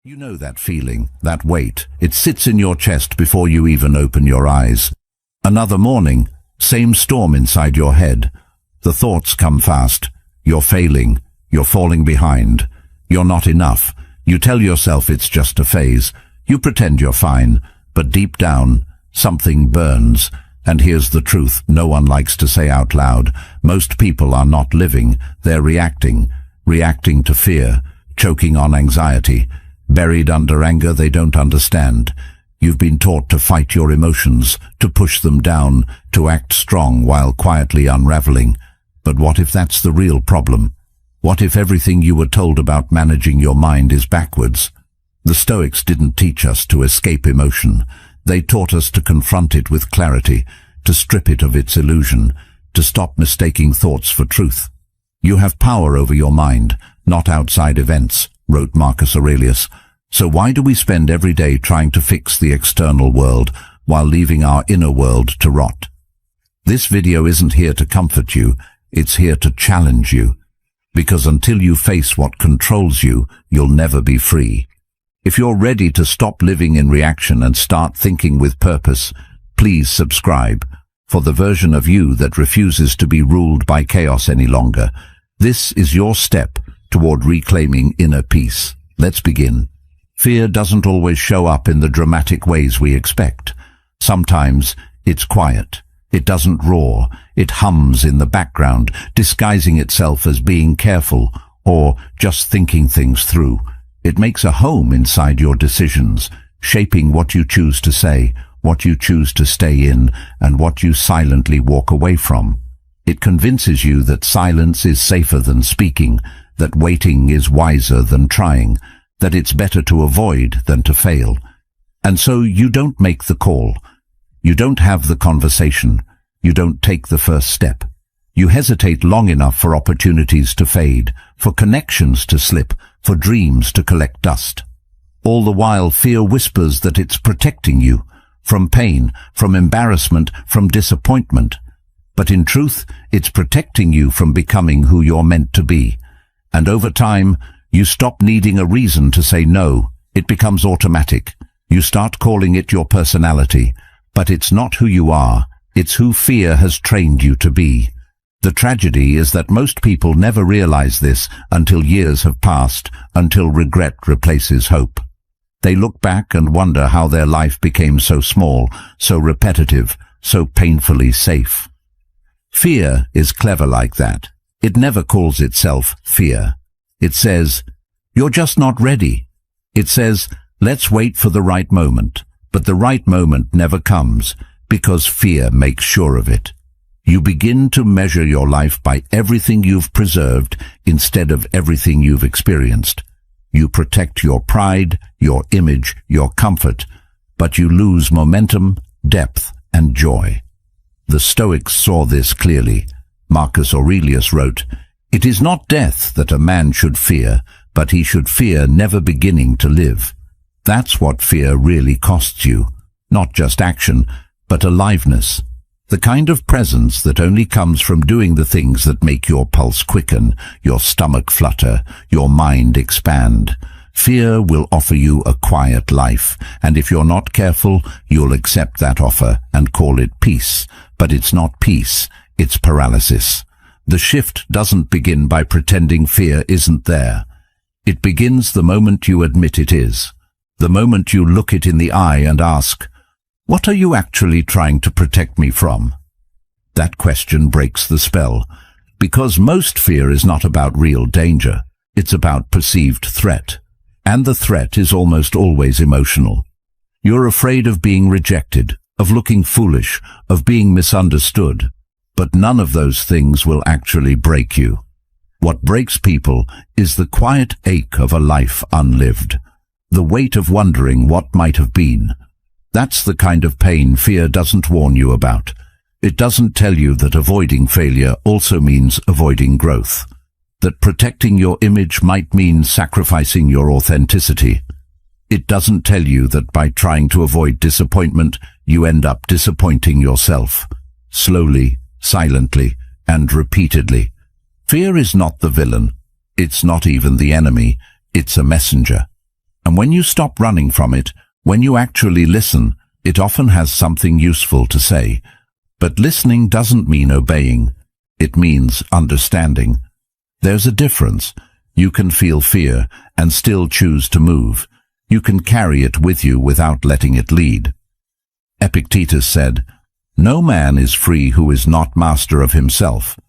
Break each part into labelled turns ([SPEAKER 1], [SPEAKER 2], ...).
[SPEAKER 1] You know that feeling, that weight. It sits in your chest before you even open your eyes. Another morning, same storm inside your head. The thoughts come fast. You're failing. You're falling behind. You're not enough. You tell yourself it's just a phase. You pretend you're fine, but deep down, something burns. And here's the truth no one likes to say out loud. Most people are not living. They're reacting to fear, choking on anxiety. Buried under anger they don't understand. You've been taught to fight your emotions, to push them down, to act strong while quietly unraveling. But what if that's the real problem? What if everything you were told about managing your mind is backwards? The Stoics didn't teach us to escape emotion. They taught us to confront it with clarity, to strip it of its illusion, to stop mistaking thoughts for truth. You have power over your mind, not outside events, wrote Marcus Aurelius. So why do we spend every day trying to fix the external world while leaving our inner world to rot? This video isn't here to comfort you, it's here to challenge you. Because until you face what controls you, you'll never be free. If you're ready to stop living in reaction and start thinking with purpose, please subscribe. For the version of you that refuses to be ruled by chaos any longer, this is your step toward reclaiming inner peace. Let's begin. Fear doesn't always show up in the dramatic ways we expect. Sometimes it's quiet. It doesn't roar. It hums in the background, disguising itself as being careful or just thinking things through. It makes a home inside your decisions, shaping what you choose to say, what you choose to stay in, and what you silently walk away from. It convinces you that silence is safer than speaking, that waiting is wiser than trying, that it's better to avoid than to fail. And so you don't make the call. You don't have the conversation. You don't take the first step. You hesitate long enough for opportunities to fade, for connections to slip, for dreams to collect dust. All the while, fear whispers that it's protecting you from pain, from embarrassment, from disappointment. But in truth, it's protecting you from becoming who you're meant to be. And over time, you stop needing a reason to say no. It becomes automatic. You start calling it your personality. But it's not who you are. It's who fear has trained you to be. The tragedy is that most people never realize this until years have passed, until regret replaces hope. They look back and wonder how their life became so small, so repetitive, so painfully safe. Fear is clever like that. It never calls itself fear. It says, "You're just not ready." It says, "Let's wait for the right moment." But the right moment never comes, because fear makes sure of it. You begin to measure your life by everything you've preserved instead of everything you've experienced. You protect your pride, your image, your comfort, but you lose momentum, depth, and joy. The Stoics saw this clearly. Marcus Aurelius wrote, "It is not death that a man should fear, but he should fear never beginning to live." That's what fear really costs you. Not just action, but aliveness. The kind of presence that only comes from doing the things that make your pulse quicken, your stomach flutter, your mind expand. Fear will offer you a quiet life, and if you're not careful, you'll accept that offer and call it peace. But it's not peace, it's paralysis. The shift doesn't begin by pretending fear isn't there. It begins the moment you admit it is. The moment you look it in the eye and ask, "What are you actually trying to protect me from?" That question breaks the spell, because most fear is not about real danger. It's about perceived threat. And the threat is almost always emotional. You're afraid of being rejected, of looking foolish, of being misunderstood. But none of those things will actually break you. What breaks people is the quiet ache of a life unlived. The weight of wondering what might have been. That's the kind of pain fear doesn't warn you about. It doesn't tell you that avoiding failure also means avoiding growth. That protecting your image might mean sacrificing your authenticity. It doesn't tell you that by trying to avoid disappointment, you end up disappointing yourself. Slowly, silently, and repeatedly. Fear is not the villain. It's not even the enemy. It's a messenger. And when you stop running from it, when you actually listen, it often has something useful to say. But listening doesn't mean obeying. It means understanding. There's a difference. You can feel fear and still choose to move. You can carry it with you without letting it lead. Epictetus said, "No man is free who is not master of himself."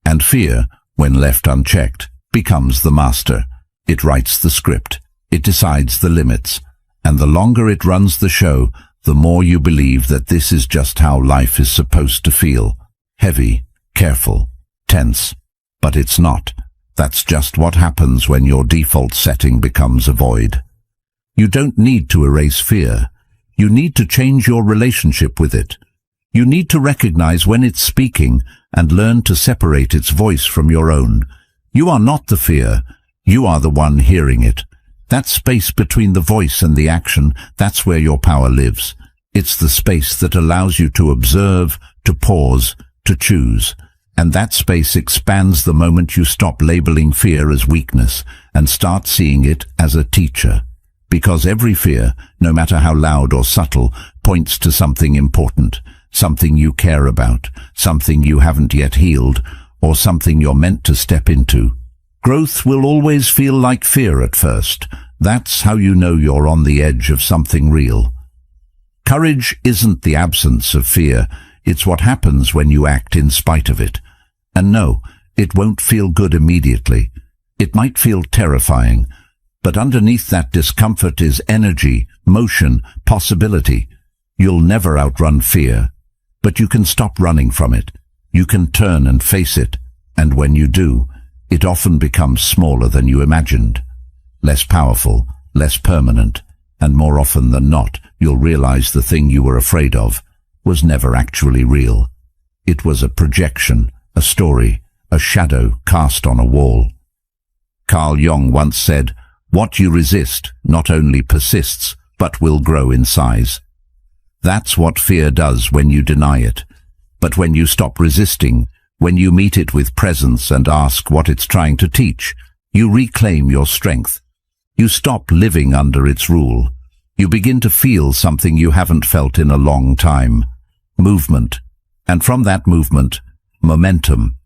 [SPEAKER 1] And fear, when left unchecked, becomes the master. It writes the script. It decides the limits. And the longer it runs the show, the more you believe that this is just how life is supposed to feel. Heavy, careful, tense. But it's not. That's just what happens when your default setting becomes avoid. You don't need to erase fear. You need to change your relationship with it. You need to recognize when it's speaking and learn to separate its voice from your own. You are not the fear. You are the one hearing it. That space between the voice and the action, that's where your power lives. It's the space that allows you to observe, to pause, to choose. And that space expands the moment you stop labeling fear as weakness and start seeing it as a teacher. Because every fear, no matter how loud or subtle, points to something important, something you care about, something you haven't yet healed, or something you're meant to step into. Growth will always feel like fear at first. That's how you know you're on the edge of something real. Courage isn't the absence of fear. It's what happens when you act in spite of it. And no, it won't feel good immediately. It might feel terrifying. But underneath that discomfort is energy, motion, possibility. You'll never outrun fear. But you can stop running from it. You can turn and face it. And when you do, it often becomes smaller than you imagined. Less powerful, less permanent. And more often than not, you'll realize the thing you were afraid of was never actually real. It was a projection, a story, a shadow cast on a wall. Carl Jung once said, "What you resist not only persists, but will grow in size." That's what fear does when you deny it. But when you stop resisting, when you meet it with presence and ask what it's trying to teach, you reclaim your strength. You stop living under its rule. You begin to feel something you haven't felt in a long time. Movement. And from that movement, momentum.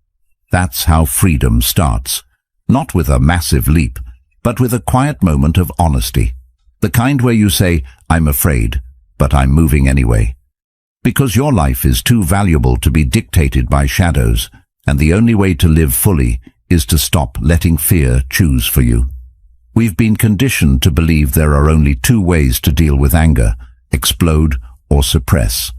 [SPEAKER 1] That's how freedom starts. Not with a massive leap, but with a quiet moment of honesty. The kind where you say, "I'm afraid, but I'm moving anyway." Because your life is too valuable to be dictated by shadows, and the only way to live fully is to stop letting fear choose for you. We've been conditioned to believe there are only two ways to deal with anger: explode or suppress.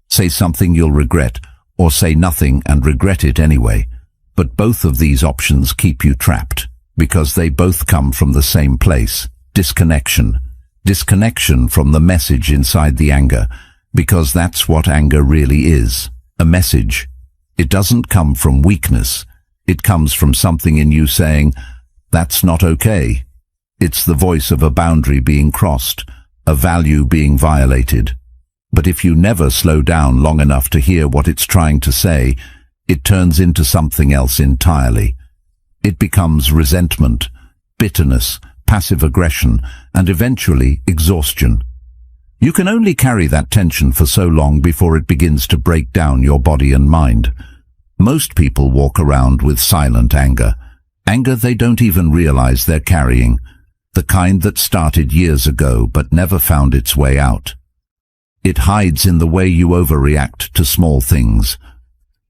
[SPEAKER 1] Say something you'll regret, or say nothing and regret it anyway. But both of these options keep you trapped, because they both come from the same place: disconnection. Disconnection from the message inside the anger, because that's what anger really is, a message. It doesn't come from weakness. It comes from something in you saying, "That's not okay." It's the voice of a boundary being crossed, a value being violated. But if you never slow down long enough to hear what it's trying to say, it turns into something else entirely. It becomes resentment, bitterness, passive aggression, and eventually exhaustion. You can only carry that tension for so long before it begins to break down your body and mind. Most people walk around with silent anger. Anger they don't even realize they're carrying. The kind that started years ago but never found its way out. It hides in the way you overreact to small things,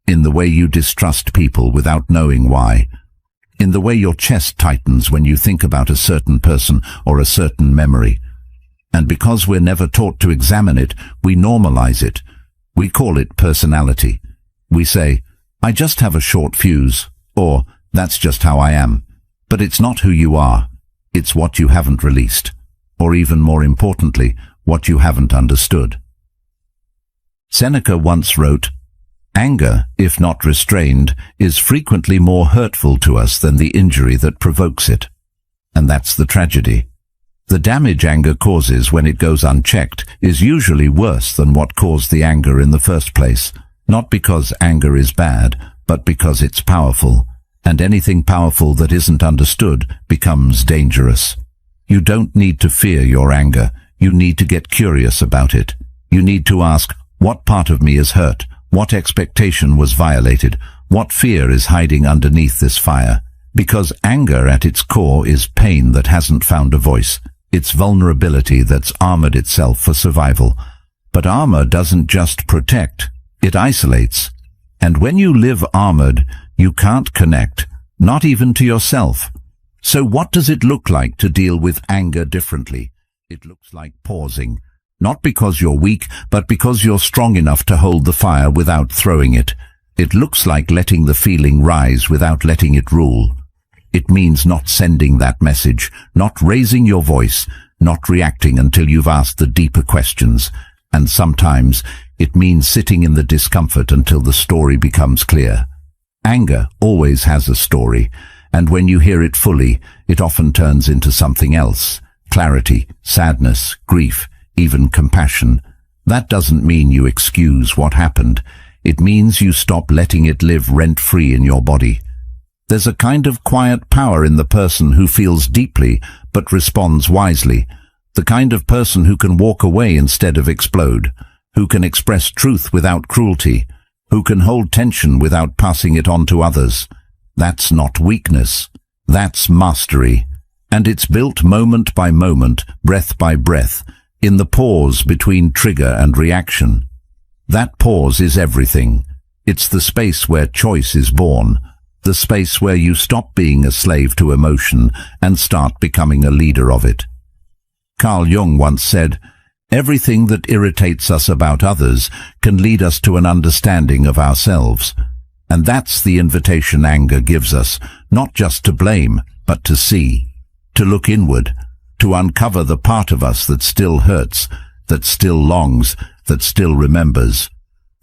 [SPEAKER 1] in the way you distrust people without knowing why, in the way your chest tightens when you think about a certain person or a certain memory. And because we're never taught to examine it, we normalize it. We call it personality. We say, "I just have a short fuse," or "That's just how I am." But it's not who you are. It's what you haven't released, or even more importantly, what you haven't understood. Seneca once wrote, "Anger, if not restrained, is frequently more hurtful to us than the injury that provokes it." And that's the tragedy. The damage anger causes when it goes unchecked is usually worse than what caused the anger in the first place. Not because anger is bad, but because it's powerful. And anything powerful that isn't understood becomes dangerous. You don't need to fear your anger. You need to get curious about it. You need to ask, what part of me is hurt? What expectation was violated? What fear is hiding underneath this fire? Because anger at its core is pain that hasn't found a voice. It's vulnerability that's armored itself for survival. But armor doesn't just protect, it isolates. And when you live armored, you can't connect, not even to yourself. So what does it look like to deal with anger differently? It looks like pausing, not because you're weak, but because you're strong enough to hold the fire without throwing it. It looks like letting the feeling rise without letting it rule. It means not sending that message, not raising your voice, not reacting until you've asked the deeper questions. And sometimes it means sitting in the discomfort until the story becomes clear. Anger always has a story, and when you hear it fully, it often turns into something else. Clarity, sadness, grief, even compassion. That doesn't mean you excuse what happened. It means you stop letting it live rent-free in your body. There's a kind of quiet power in the person who feels deeply but responds wisely. The kind of person who can walk away instead of explode, who can express truth without cruelty, who can hold tension without passing it on to others. That's not weakness. That's mastery. And it's built moment by moment, breath by breath, in the pause between trigger and reaction. That pause is everything. It's the space where choice is born, the space where you stop being a slave to emotion and start becoming a leader of it. Carl Jung once said, "Everything that irritates us about others can lead us to an understanding of ourselves." And that's the invitation anger gives us, not just to blame, but to see, to look inward, to uncover the part of us that still hurts, that still longs, that still remembers.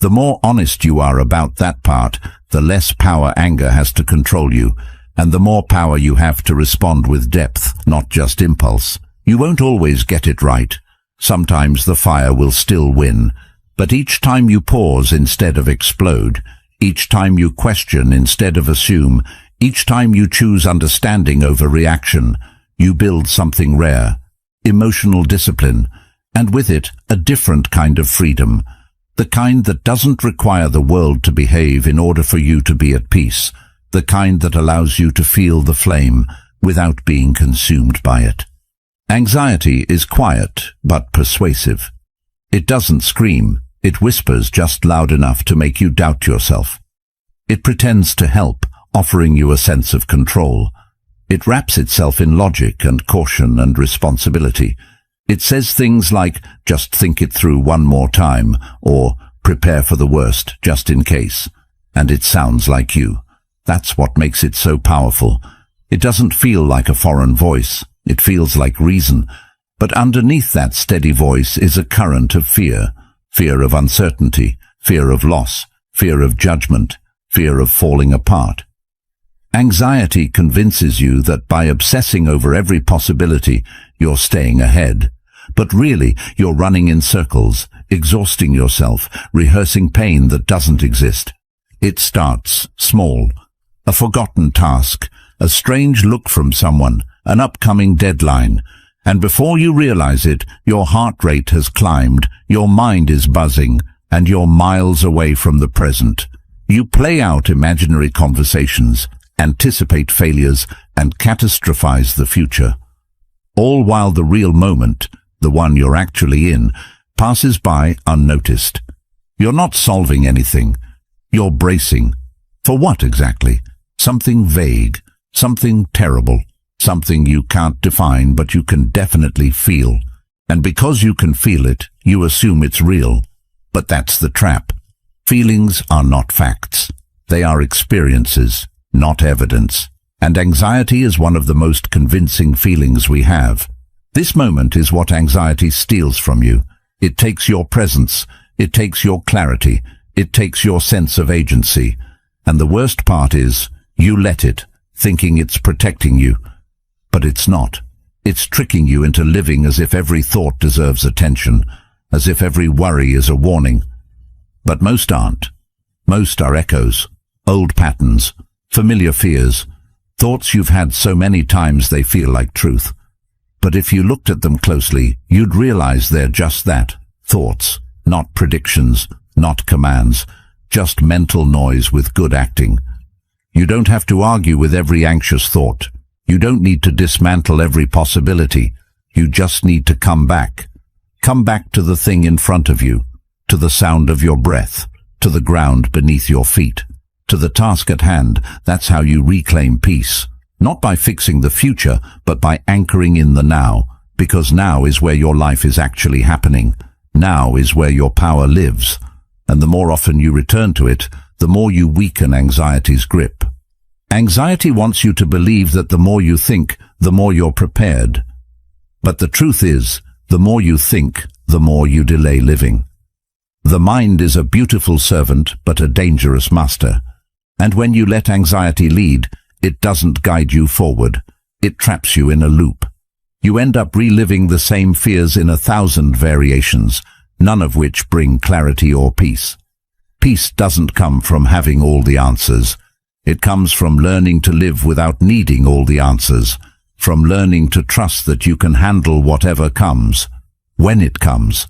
[SPEAKER 1] The more honest you are about that part, the less power anger has to control you, and the more power you have to respond with depth, not just impulse. You won't always get it right. Sometimes the fire will still win. But each time you pause instead of explode, each time you question instead of assume, each time you choose understanding over reaction, you build something rare, emotional discipline, and with it a different kind of freedom, the kind that doesn't require the world to behave in order for you to be at peace, the kind that allows you to feel the flame without being consumed by it. Anxiety is quiet but persuasive. It doesn't scream, it whispers just loud enough to make you doubt yourself. It pretends to help, offering you a sense of control. It wraps itself in logic and caution and responsibility. It says things like, "Just think it through one more time," or "Prepare for the worst, just in case." And it sounds like you. That's what makes it so powerful. It doesn't feel like a foreign voice. It feels like reason. But underneath that steady voice is a current of fear. Fear of uncertainty, fear of loss, fear of judgment, fear of falling apart. Anxiety convinces you that by obsessing over every possibility, you're staying ahead. But really, you're running in circles, exhausting yourself, rehearsing pain that doesn't exist. It starts small. A forgotten task, a strange look from someone, an upcoming deadline. And before you realize it, your heart rate has climbed, your mind is buzzing, and you're miles away from the present. You play out imaginary conversations, anticipate failures, and catastrophize the future. All while the real moment, the one you're actually in, passes by unnoticed. You're not solving anything. You're bracing. For what exactly? Something vague, something terrible, something you can't define but you can definitely feel. And because you can feel it, you assume it's real. But that's the trap. Feelings are not facts. They are experiences, not evidence. And anxiety is one of the most convincing feelings we have. This moment is what anxiety steals from you. It takes your presence. It takes your clarity. It takes your sense of agency. And the worst part is, you let it, thinking it's protecting you. But it's not. It's tricking you into living as if every thought deserves attention, as if every worry is a warning. But most aren't. Most are echoes, old patterns, familiar fears, thoughts you've had so many times they feel like truth. But if you looked at them closely, you'd realize they're just that, thoughts, not predictions, not commands, just mental noise with good acting. You don't have to argue with every anxious thought. You don't need to dismantle every possibility. You just need to come back. Come back to the thing in front of you, to the sound of your breath, to the ground beneath your feet, to the task at hand. That's how you reclaim peace. Not by fixing the future, but by anchoring in the now, because now is where your life is actually happening. Now is where your power lives. And the more often you return to it, the more you weaken anxiety's grip. Anxiety wants you to believe that the more you think, the more you're prepared. But the truth is, the more you think, the more you delay living. The mind is a beautiful servant, but a dangerous master. And when you let anxiety lead, it doesn't guide you forward. It traps you in a loop. You end up reliving the same fears in 1,000 variations, none of which bring clarity or peace. Peace doesn't come from having all the answers. It comes from learning to live without needing all the answers, from learning to trust that you can handle whatever comes, when it comes.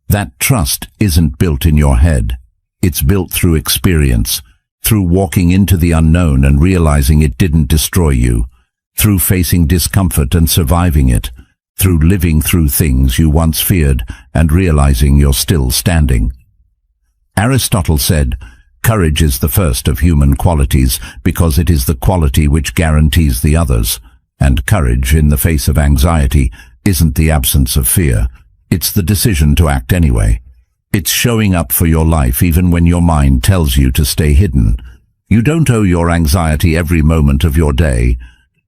[SPEAKER 1] That trust isn't built in your head. It's built through experience, through walking into the unknown and realizing it didn't destroy you, through facing discomfort and surviving it, through living through things you once feared and realizing you're still standing. Aristotle said, "Courage is the first of human qualities because it is the quality which guarantees the others." And courage in the face of anxiety isn't the absence of fear. It's the decision to act anyway. It's showing up for your life even when your mind tells you to stay hidden. You don't owe your anxiety every moment of your day.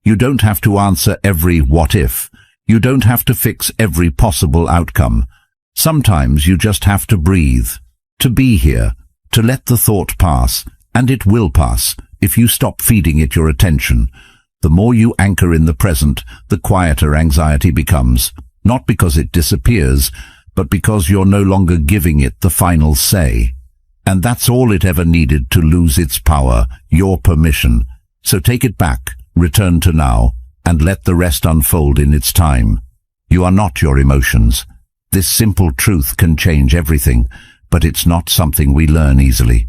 [SPEAKER 1] You don't have to answer every what if. You don't have to fix every possible outcome. Sometimes you just have to breathe, to be here, to let the thought pass, and it will pass if you stop feeding it your attention. The more you anchor in the present, the quieter anxiety becomes, not because it disappears, but because you're no longer giving it the final say. And that's all it ever needed to lose its power, your permission. So take it back, return to now, and let the rest unfold in its time. You are not your emotions. This simple truth can change everything, but it's not something we learn easily.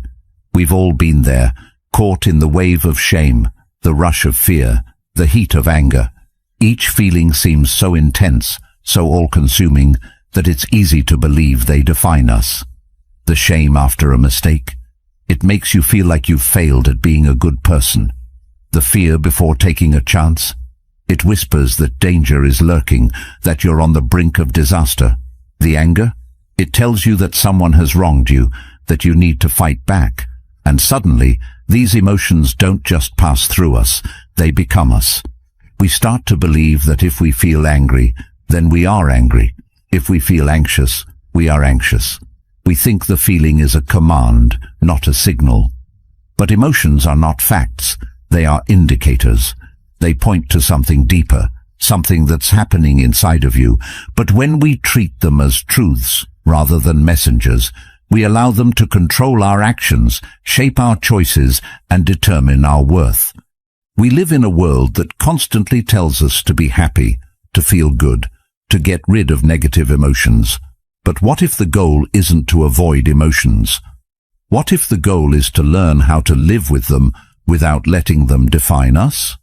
[SPEAKER 1] We've all been there, caught in the wave of shame, the rush of fear, the heat of anger. Each feeling seems so intense, so all-consuming, that it's easy to believe they define us. The shame after a mistake. It makes you feel like you've failed at being a good person. The fear before taking a chance. It whispers that danger is lurking, that you're on the brink of disaster. The anger? It tells you that someone has wronged you, that you need to fight back. And suddenly, these emotions don't just pass through us, they become us. We start to believe that if we feel angry, then we are angry. If we feel anxious, we are anxious. We think the feeling is a command, not a signal. But emotions are not facts, they are indicators. They point to something deeper, something that's happening inside of you. But when we treat them as truths rather than messengers, we allow them to control our actions, shape our choices, and determine our worth. We live in a world that constantly tells us to be happy, to feel good, to get rid of negative emotions. But what if the goal isn't to avoid emotions? What if the goal is to learn how to live with them without letting them define us?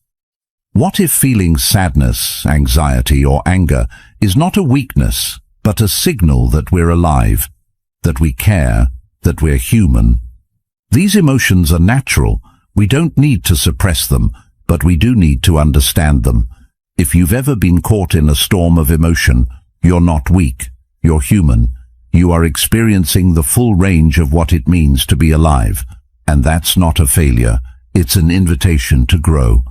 [SPEAKER 1] What if feeling sadness, anxiety, or anger is not a weakness, but a signal that we're alive, that we care, that we're human? These emotions are natural. We don't need to suppress them, but we do need to understand them. If you've ever been caught in a storm of emotion, you're not weak, you're human. You are experiencing the full range of what it means to be alive. And that's not a failure, it's an invitation to grow.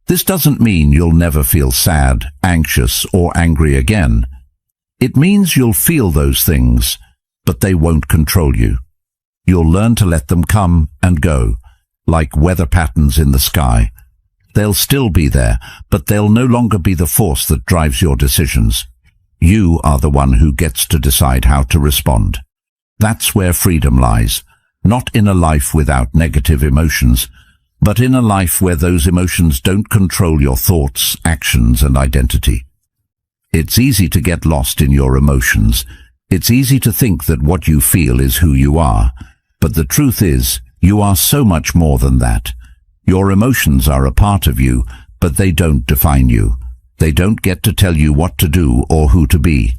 [SPEAKER 1] This doesn't mean you'll never feel sad, anxious, or angry again. It means you'll feel those things, but they won't control you. You'll learn to let them come and go, like weather patterns in the sky. They'll still be there, but they'll no longer be the force that drives your decisions. You are the one who gets to decide how to respond. That's where freedom lies, not in a life without negative emotions, but in a life where those emotions don't control your thoughts, actions, and identity. It's easy to get lost in your emotions. It's easy to think that what you feel is who you are. But the truth is, you are so much more than that. Your emotions are a part of you, but they don't define you. They don't get to tell you what to do or who to be.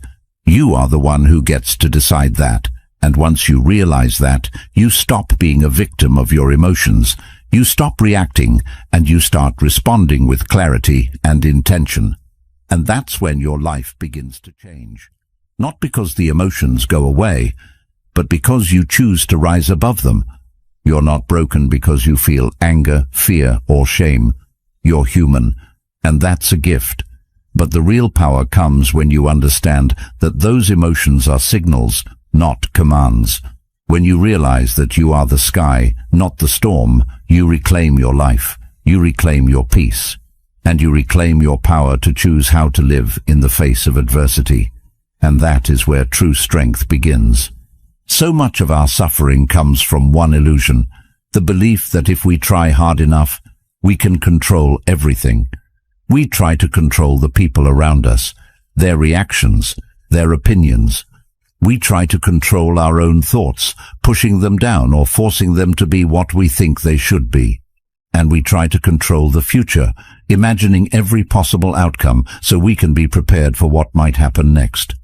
[SPEAKER 1] You are the one who gets to decide that. And once you realize that, you stop being a victim of your emotions. You stop reacting, and you start responding with clarity and intention. And that's when your life begins to change. Not because the emotions go away, but because you choose to rise above them. You're not broken because you feel anger, fear, or shame. You're human, and that's a gift. But the real power comes when you understand that those emotions are signals, not commands. When you realize that you are the sky, not the storm, you reclaim your life, you reclaim your peace, and you reclaim your power to choose how to live in the face of adversity. And that is where true strength begins. So much of our suffering comes from one illusion, the belief that if we try hard enough, we can control everything. We try to control the people around us, their reactions, their opinions. We try to control our own thoughts, pushing them down or forcing them to be what we think they should be. And we try to control the future, imagining every possible outcome so we can be prepared for what might happen next.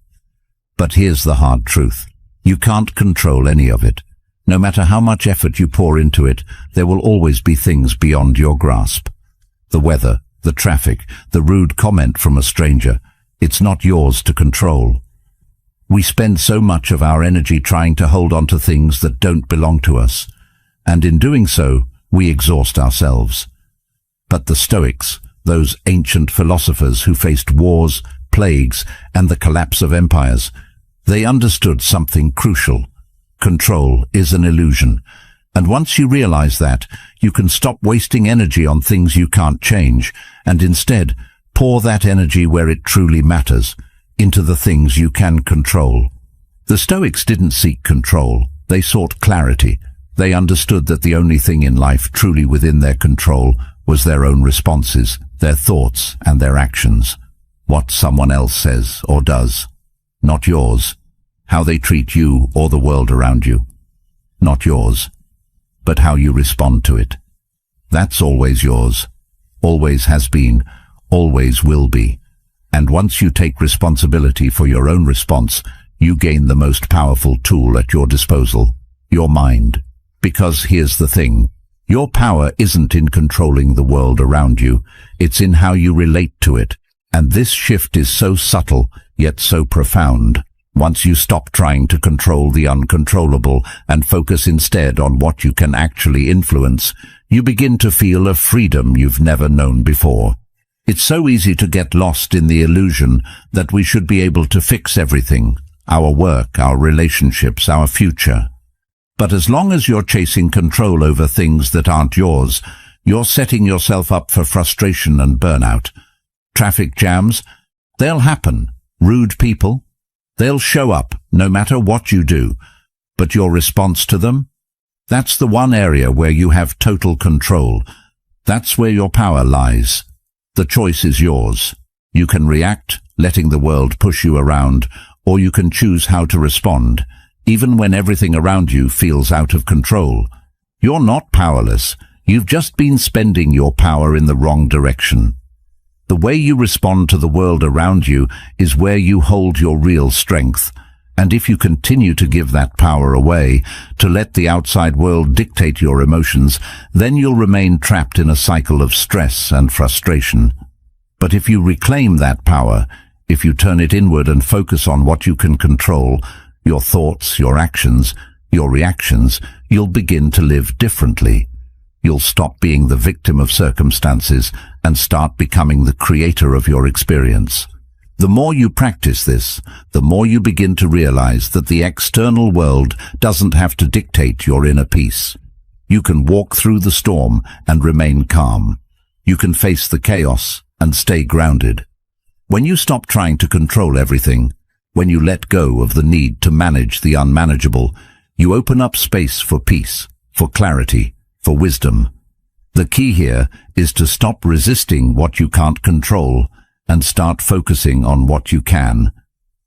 [SPEAKER 1] But here's the hard truth. You can't control any of it. No matter how much effort you pour into it, there will always be things beyond your grasp. The weather, the traffic, the rude comment from a stranger. It's not yours to control. We spend so much of our energy trying to hold on to things that don't belong to us, and in doing so, we exhaust ourselves. But the Stoics, those ancient philosophers who faced wars, plagues, and the collapse of empires, they understood something crucial. Control is an illusion, and once you realize that, you can stop wasting energy on things you can't change, and instead pour that energy where it truly matters, into the things you can control. The Stoics didn't seek control, they sought clarity. They understood that the only thing in life truly within their control was their own responses, their thoughts and their actions. What someone else says or does, not yours. How they treat you or the world around you, not yours. But how you respond to it. That's always yours, always has been, always will be. And once you take responsibility for your own response, you gain the most powerful tool at your disposal, your mind. Because here's the thing, your power isn't in controlling the world around you, it's in how you relate to it. And this shift is so subtle, yet so profound. Once you stop trying to control the uncontrollable and focus instead on what you can actually influence, you begin to feel a freedom you've never known before. It's so easy to get lost in the illusion that we should be able to fix everything, our work, our relationships, our future. But as long as you're chasing control over things that aren't yours, you're setting yourself up for frustration and burnout. Traffic jams, they'll happen. Rude people, they'll show up no matter what you do. But your response to them? That's the one area where you have total control. That's where your power lies. The choice is yours. You can react, letting the world push you around, or you can choose how to respond, even when everything around you feels out of control. You're not powerless. You've just been spending your power in the wrong direction. The way you respond to the world around you is where you hold your real strength. And if you continue to give that power away, to let the outside world dictate your emotions, then you'll remain trapped in a cycle of stress and frustration. But if you reclaim that power, if you turn it inward and focus on what you can control, your thoughts, your actions, your reactions, you'll begin to live differently. You'll stop being the victim of circumstances and start becoming the creator of your experience. The more you practice this, the more you begin to realize that the external world doesn't have to dictate your inner peace. You can walk through the storm and remain calm. You can face the chaos and stay grounded. When you stop trying to control everything, when you let go of the need to manage the unmanageable, you open up space for peace, for clarity, for wisdom. The key here is to stop resisting what you can't control and start focusing on what you can.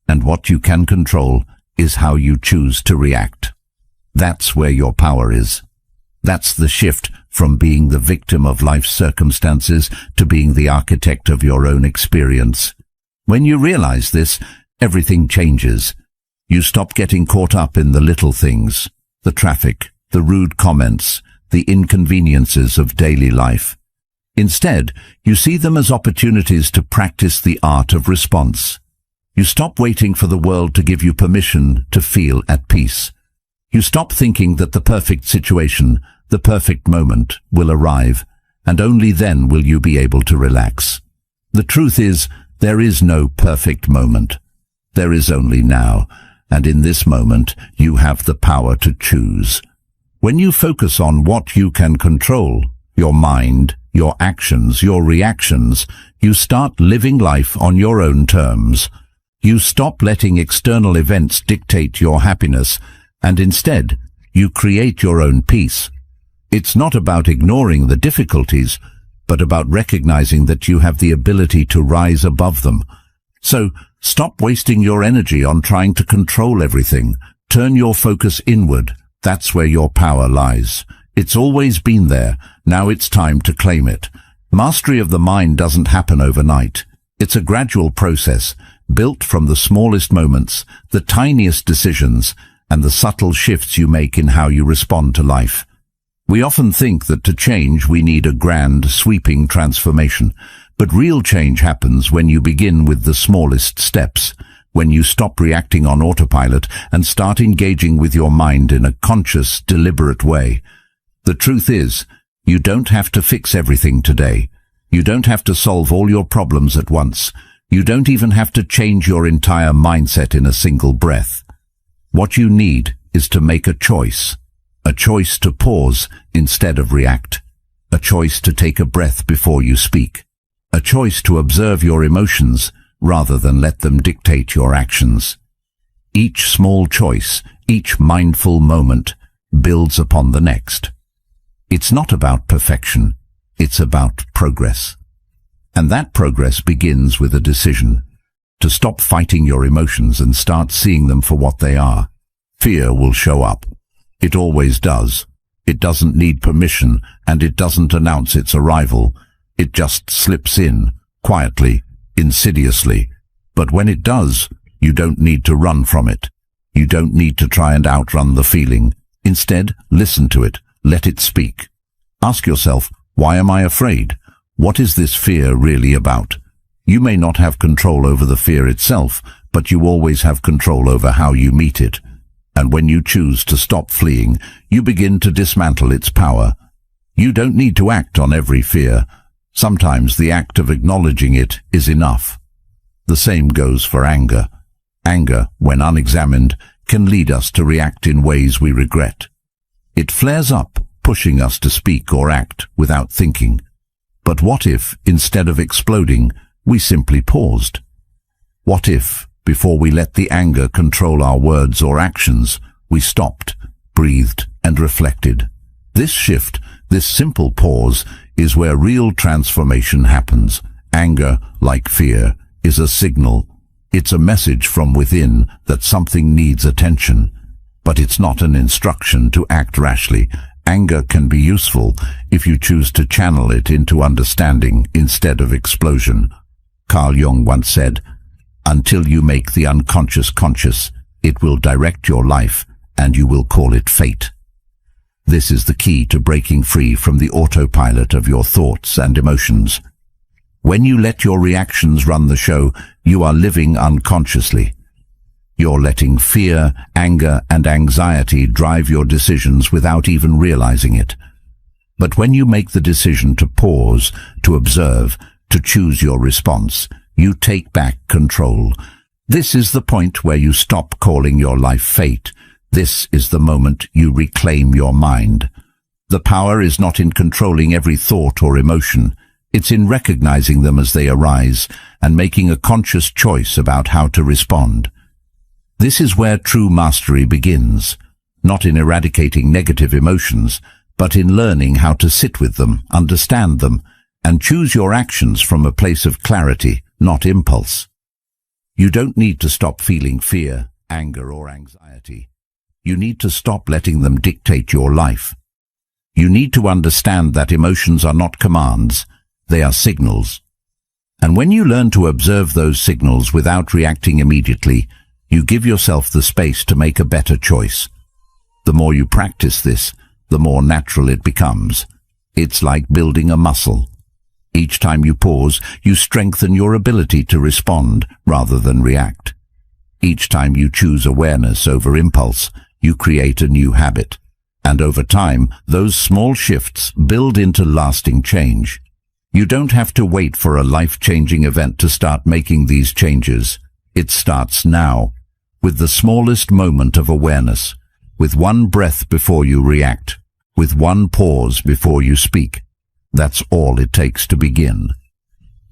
[SPEAKER 1] And what you can control is how you choose to react. That's where your power is. That's the shift from being the victim of life's circumstances to being the architect of your own experience. When you realize this, everything changes. You stop getting caught up in the little things, the traffic, the rude comments, the inconveniences of daily life. Instead, you see them as opportunities to practice the art of response. You stop waiting for the world to give you permission to feel at peace. You stop thinking that the perfect situation, the perfect moment, will arrive, and only then will you be able to relax. The truth is, there is no perfect moment. There is only now, and in this moment, you have the power to choose. When you focus on what you can control, your mind, your actions, your reactions, you start living life on your own terms. You stop letting external events dictate your happiness, and instead, you create your own peace. It's not about ignoring the difficulties, but about recognizing that you have the ability to rise above them. So, stop wasting your energy on trying to control everything. Turn your focus inward. That's where your power lies. It's always been there. Now it's time to claim it. Mastery of the mind doesn't happen overnight. It's a gradual process, built from the smallest moments, the tiniest decisions, and the subtle shifts you make in how you respond to life. We often think that to change we need a grand, sweeping transformation, but real change happens when you begin with the smallest steps, when you stop reacting on autopilot and start engaging with your mind in a conscious, deliberate way. The truth is, you don't have to fix everything today. You don't have to solve all your problems at once. You don't even have to change your entire mindset in a single breath. What you need is to make a choice to pause instead of react, a choice to take a breath before you speak, a choice to observe your emotions rather than let them dictate your actions. Each small choice, each mindful moment, builds upon the next. It's not about perfection, it's about progress. And that progress begins with a decision to stop fighting your emotions and start seeing them for what they are. Fear will show up. It always does. It doesn't need permission, and it doesn't announce its arrival. It just slips in, quietly, insidiously. But when it does, you don't need to run from it. You don't need to try and outrun the feeling. Instead, listen to it. Let it speak. Ask yourself, why am I afraid? What is this fear really about? You may not have control over the fear itself, but you always have control over how you meet it. And when you choose to stop fleeing, you begin to dismantle its power. You don't need to act on every fear. Sometimes the act of acknowledging it is enough. The same goes for anger. Anger, when unexamined, can lead us to react in ways we regret. It flares up, pushing us to speak or act without thinking. But what if, instead of exploding, we simply paused? What if, before we let the anger control our words or actions, we stopped, breathed, and reflected? This shift, this simple pause, is where real transformation happens. Anger, like fear, is a signal. It's a message from within that something needs attention. But it's not an instruction to act rashly. Anger can be useful if you choose to channel it into understanding instead of explosion. Carl Jung once said, "Until you make the unconscious conscious, it will direct your life, and you will call it fate." This is the key to breaking free from the autopilot of your thoughts and emotions. When you let your reactions run the show, you are living unconsciously. You're letting fear, anger, and anxiety drive your decisions without even realizing it. But when you make the decision to pause, to observe, to choose your response, you take back control. This is the point where you stop calling your life fate. This is the moment you reclaim your mind. The power is not in controlling every thought or emotion. It's in recognizing them as they arise and making a conscious choice about how to respond. This is where true mastery begins, not in eradicating negative emotions, but in learning how to sit with them, understand them, and choose your actions from a place of clarity, not impulse. You don't need to stop feeling fear, anger, or anxiety. You need to stop letting them dictate your life. You need to understand that emotions are not commands, they are signals. And when you learn to observe those signals without reacting immediately, you give yourself the space to make a better choice. The more you practice this, the more natural it becomes. It's like building a muscle. Each time you pause, you strengthen your ability to respond rather than react. Each time you choose awareness over impulse, you create a new habit. And over time, those small shifts build into lasting change. You don't have to wait for a life-changing event to start making these changes. It starts now, with the smallest moment of awareness, with one breath before you react, with one pause before you speak. That's all it takes to begin.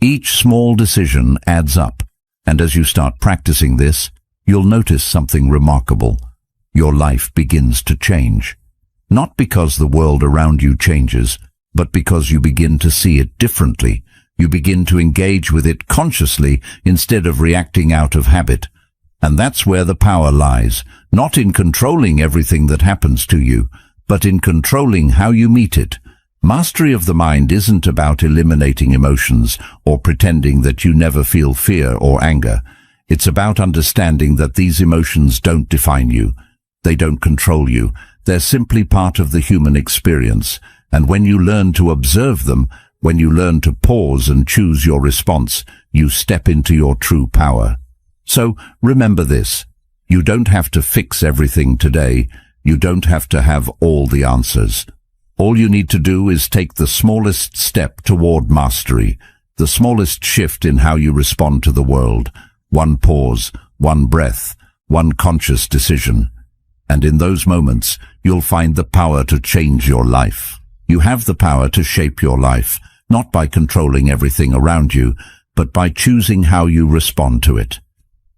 [SPEAKER 1] Each small decision adds up, and as you start practicing this, you'll notice something remarkable. Your life begins to change. Not because the world around you changes, but because you begin to see it differently. You begin to engage with it consciously instead of reacting out of habit. And that's where the power lies, not in controlling everything that happens to you, but in controlling how you meet it. Mastery of the mind isn't about eliminating emotions or pretending that you never feel fear or anger. It's about understanding that these emotions don't define you. They don't control you. They're simply part of the human experience. And when you learn to observe them, when you learn to pause and choose your response, you step into your true power. So remember this. You don't have to fix everything today. You don't have to have all the answers. All you need to do is take the smallest step toward mastery, the smallest shift in how you respond to the world. One pause, one breath, one conscious decision. And in those moments, you'll find the power to change your life. You have the power to shape your life, not by controlling everything around you, but by choosing how you respond to it.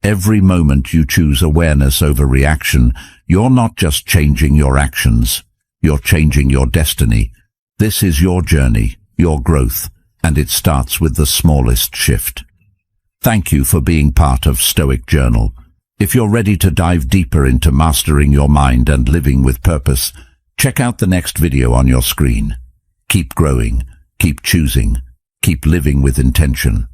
[SPEAKER 1] Every moment you choose awareness over reaction, you're not just changing your actions, you're changing your destiny. This is your journey, your growth, and it starts with the smallest shift. Thank you for being part of Stoic Journal. If you're ready to dive deeper into mastering your mind and living with purpose, check out the next video on your screen. Keep growing, keep choosing, keep living with intention.